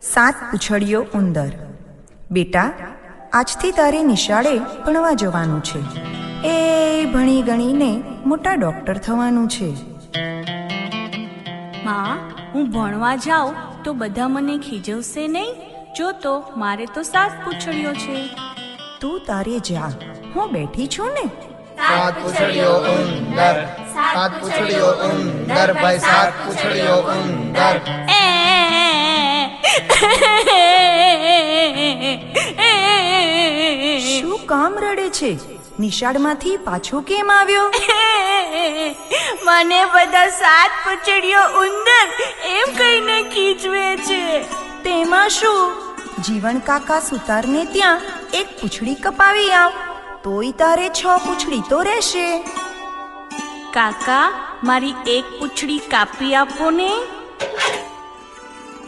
સાત પૂંછડીયો ઉંદર. બેટા, આજથી તારે નિશાળે ભણવા જવાનું છે. એ ભણી ગણીને મોટા ડૉક્ટર થવાનું છે. માં, હું ભણવા જાઉં તો બધા મને ખીજવશે નહીં? જો તો મારે તો સાત પૂંછડીઓ છે. તું તારે જા, હું બેઠી છું ને. સાત પૂંછડીયો ઉંદર, સાત પૂંછડીયો ઉંદર, ભાઈ સાત પૂંછડીયો ઉંદર. શું કામ રડે છે? નિશાળમાંથી પાછો કેમ આવ્યો? મને બધા સાત પૂંછડીયો ઉંદર એમ કહીને ખીજવે છે. તેમાં શું? જીવન કાકા સુતારને ત્યાં એક પૂંછડી કપાવી આવ, તોય તારે 6 પૂંછડી તો રહેશે. કાકા, મારી એક પૂંછડી કાપી આપો ને.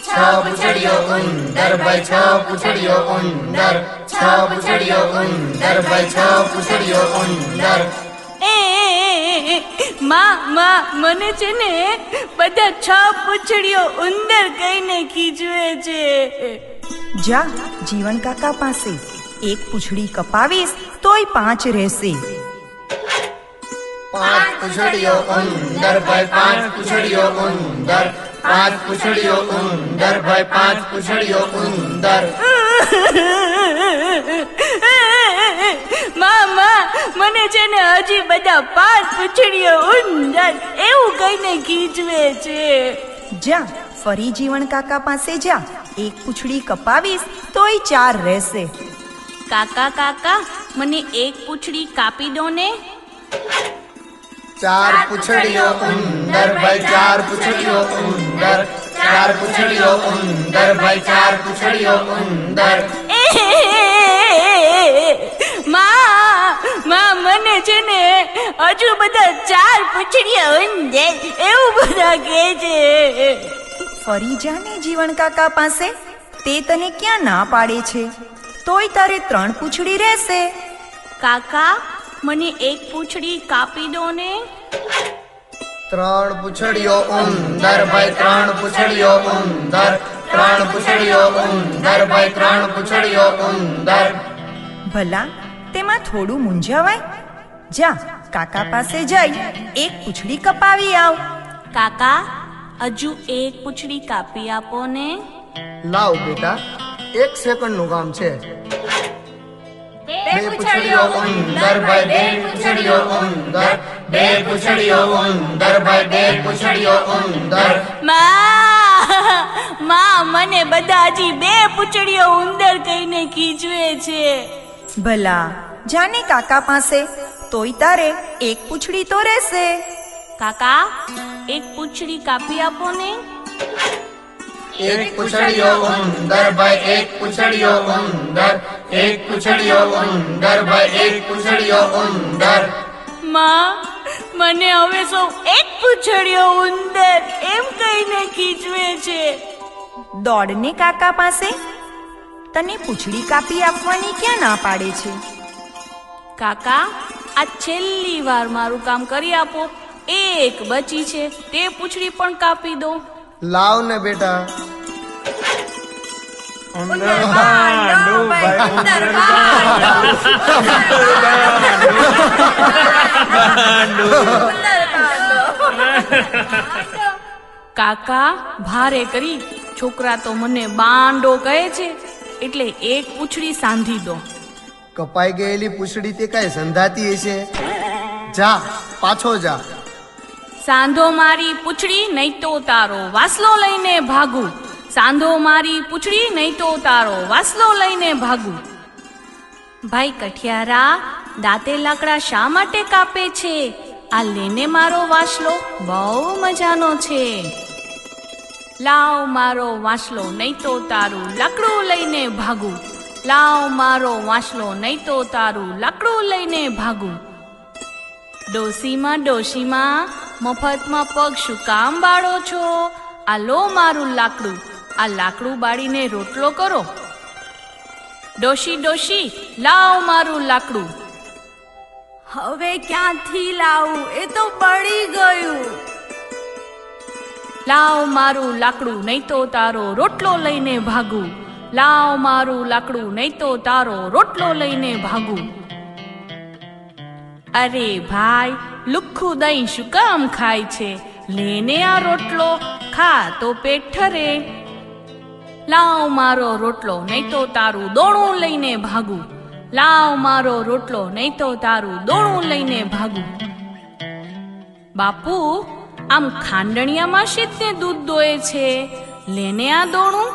6 પૂંછડીયો ઉંદર, ભાઈ 6 પૂંછડીયો ઉંદર, 6 પૂંછડીયો ઉંદર, ભાઈ 6 પૂંછડીયો ઉંદર. માં, મને છે ને બધા 6 પૂંછડીયો ઉંદર કહીને ખીજવે છે. જા જીવન કાકા પાસે, એક પૂંછડી કપાવીશ તોય 5 રહેશે. 5 પૂંછડીયો ઉંદર, ભાઈ 5 પૂંછડીયો ઉંદર, 5 પૂંછડીયો ઉંદર, ભાઈ 5 પૂંછડીયો ઉંદર. માં, મને છે ને હજી બધા 5 પૂંછડીયો ઉંદર એવું કહીને ખીજવે છે. જા ફરી જીવન કાકા પાસે જા, એક પૂંછડી કપાવીશ તોય 4 રહેશે. કાકા, મને એક પૂંછડી કાપી દો ને. 4 પૂંછડીયો ઉંદર, ભાઈ 4 પૂંછડીયો ઉંદર, 4 પૂંછડીયો ઉંદર, ભાઈ 4 પૂંછડીયો ઉંદર. માં, મને છે ને હજુ બધા 4 પૂંછડીયો ઉંદર એવું બધા કહે છે. ફરી જા ને જીવન કાકા પાસે, તે તને ક્યાં ના પાડે છે? તોય તારે 3 પૂંછડી રહેશે. કાકા, મને એક પૂંછડી કાપી દો ને. 3 પૂંછડીયો ઉંદર, ભાઈ 3 પૂંછડીયો ઉંદર, 3 પૂંછડીયો ઉંદર, ભાઈ 3 પૂંછડીયો ઉંદર. ભલા તેમાં થોડું મૂંઝાવાય. જા કાકા પાસે જઈ એક પૂંછડી કપાવી આવ. કાકા, હજુ એક પૂંછડી કાપી આપો ને. લાવ બેટા, 1 સેકન્ડનું કામ છે. 2 પૂંછડીયો ઉંદર, ભાઈ 2 પૂંછડીયો ઉંદર, 2 પૂંછડીયો ઉંદર, ભાઈ 2 પૂંછડીયો ઉંદર. માં, મને બધા હજી 2 પૂંછડીયો ઉંદર કહીને ખીજવે છે. ભલા જાને કાકા પાસે, તોય તારે એક પૂંછડી તો રહેશે. કાકા, એક પૂંછડી કાપી આપો ને. 1 પૂંછડીયો ઉંદર, ભાઈ 1 પૂંછડીયો ઉંદર, 1 પૂંછડીયો ઉંદર, ભાઈ 1 પૂંછડીયો ઉંદર. માં, મને હવે સૌ એક પૂંછડીયો ઉંદર એમ કહીને ખીજવે છે. દોડને કાકા પાસે, તને પૂંછડી કાપી આપવાની ક્યાં ના પાડે છે? કાકા, આ છેલ્લી વાર મારું કામ કરી આપો. એક બચી છે, તે પૂંછડી પણ કાપી દો. લાવ ને બેટા. કાકા, ભારે કરી છોકરા તો મને બાંડો કહે છે, એટલે એક પૂંછડી સાંધી દો. કપાઈ ગયેલી પૂંછડી તે કઈ સંધાતી હશે? જા પાછો જા. સાંધો મારી પૂંછડી, નહીં તો તારો વાસલો લઈને ભાગું. સાંધો મારી પૂંછડી, નહીં તો તારો વાસલો લઈને ભાગું. ભાઈ કઠિયારા, દાંતે લાકડા શા માટે કાપે છે? આ લેને મારો વાસલો, બહુ મજાનો છે. લાવ મારો વાસલો, નહીં તો તારું લાકડું લઈને ભાગું. લાવ મારો વાસલો, નહીં તો તારું લાકડું લઈને ભાગું. ડોશીમાં, મફતમાં પગ શું કામ બાળો છો? આ લો મારું લાકડું, આ લાકડું બાળીને રોટલો કરો. ડોશી, લાવ મારું લાકડું. હવે ક્યાંથી લાવું? એ તો બળી ગયું. લાવ મારું લાકડું નહીં તો તારો રોટલો લઈને ભાગું. લાવ મારું લાકડું નહીં તો તારો રોટલો લઈને ભાગું. અરે ભાઈ, લુખ્ખું દહીં શું કામ ખાય છે? લેને આ રોટલો, ખા તો પેટ ઠરે. લાવ મારો રોટલો નહીં તો તારું દોણું લઈને ભાગું. લાવ મારો રોટલો નહીં તો તારું દોણું લઈને ભાગું. બાપુ, આમ ખાંડણિયામાં શીતને દૂધ દોય છે, લેને આ દોણું.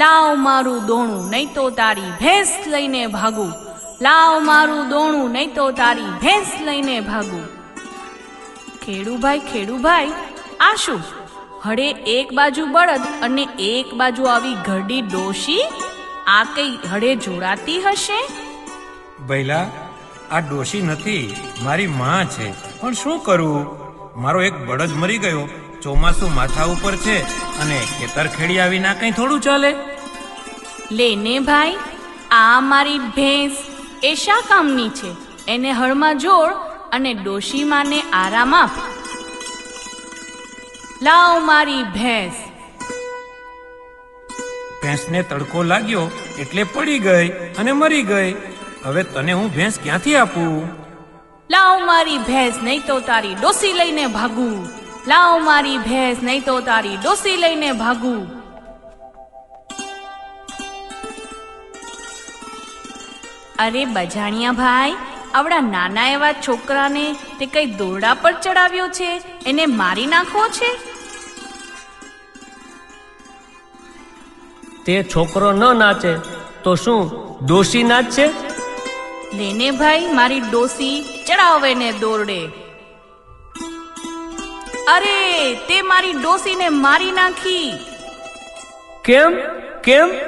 લાવ મારું દોણું નહીં તો તારી ભેંસ લઈને ભાગું. લાવ મારું દોણું નહીં તો તારી ભેંસ લઈને ભાગું. ખેડુભાઈ, આ શું? હડે એક બાજુ બળદ અને એક બાજુ આવી ઘરડી ડોશી, આ કઈ હડે જોડાતી હશે? ભઈલા, આ ડોશી નથી, મારી માં છે. પણ શું કરું? મારો એક બળદ મરી ગયો, ચોમાસું માથા ઉપર છે અને ખેતર ખેડિયા વિના કઈ થોડું ચાલે. લેને ભાઈ, આ મારી ભેંસ એ શા કામની છે? એને હળમાં જોડ અને ડોશી માને આરામ આપ. લાવ મારી ભેંસ. ભેંસને તડકો લાગ્યો એટલે પડી ગઈ અને મરી ગઈ. હવે તને હું ભેંસ ક્યાંથી આપું? લાવ મારી ભેંસ નહીં તો તારી ડોસી લઈને ભાગું. લાવ મારી ભેંસ નહીં તો તારી ડોસી લઈને ભાગું. અરે બજાણિયા ભાઈ, આવડા નાના એવા છોકરાને તે કઈ દોરડા પર ચડાવ્યો છે? એને મારી નાખવો છે? તે છોકરો ન નાચે તો શું ડોશી નાચશે? લેને ભાઈ, મારી ડોસી ચડાવે ને દોરડે. અરે, તે મારી ડોસીને મારી નાખી. કેમ કેમ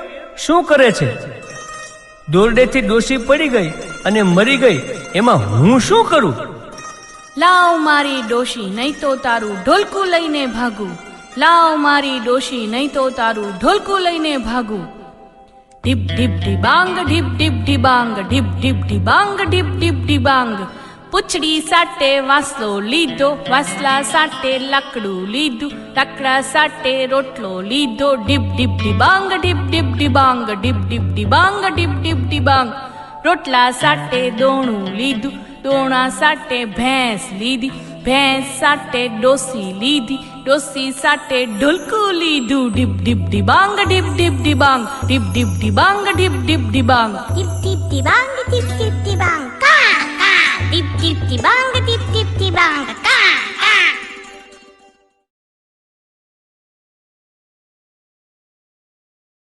શું કરે છે? દોરડેથી ડોશી પડી ગઈ અને મરી ગઈ, એમાં હું શું કરું? લાવ મારી ડોશી નહીં તો તારું ઢોલકું લઈને ભાગું. લાવ મારી ડોશી નહીં તો તારું ઢોલકું લઈને ભાગું. ઢીપ ઢીપ ઢીબાંગ, ઢીપ ઢીપ ઢીબાંગ, ઢીપ ઢીપ ઢીબાંગ, ઢીપ ઢીપ ઢીબાંગ. પૂંછડી સાટે વાસલો લીધો, વાસલા સાટે લાકડું લીધું, લાકડા સાટે રોટલો લીધો. ઢીપ ઢીપ ઢીબાંગ, ઢીપ ઢીપ ઢીબાંગ, ઢીપ ઢીપ ઢીબાંગ, ઢીપ ઢીપ ઢીબાંગ. રોટલા સાટે દોણું લીધું, દોણા સાટે ભેંસ લીધી, ભેંસ સાટે ડોસી લીધી, ડોસી સાટે ઢોલકું લીધું. ઢીપ ઢીપ ઢીબાંગ, ઢીપ ઢીપ ઢીબાંગ, ઢીપ ઢીપ ઢીબાંગ, ઢીપ ઢીપ ઢીબાંગ. Tip tip tibang, tip tip tibang, ka ka. Tip tip tibang, tip tip tibang, ka.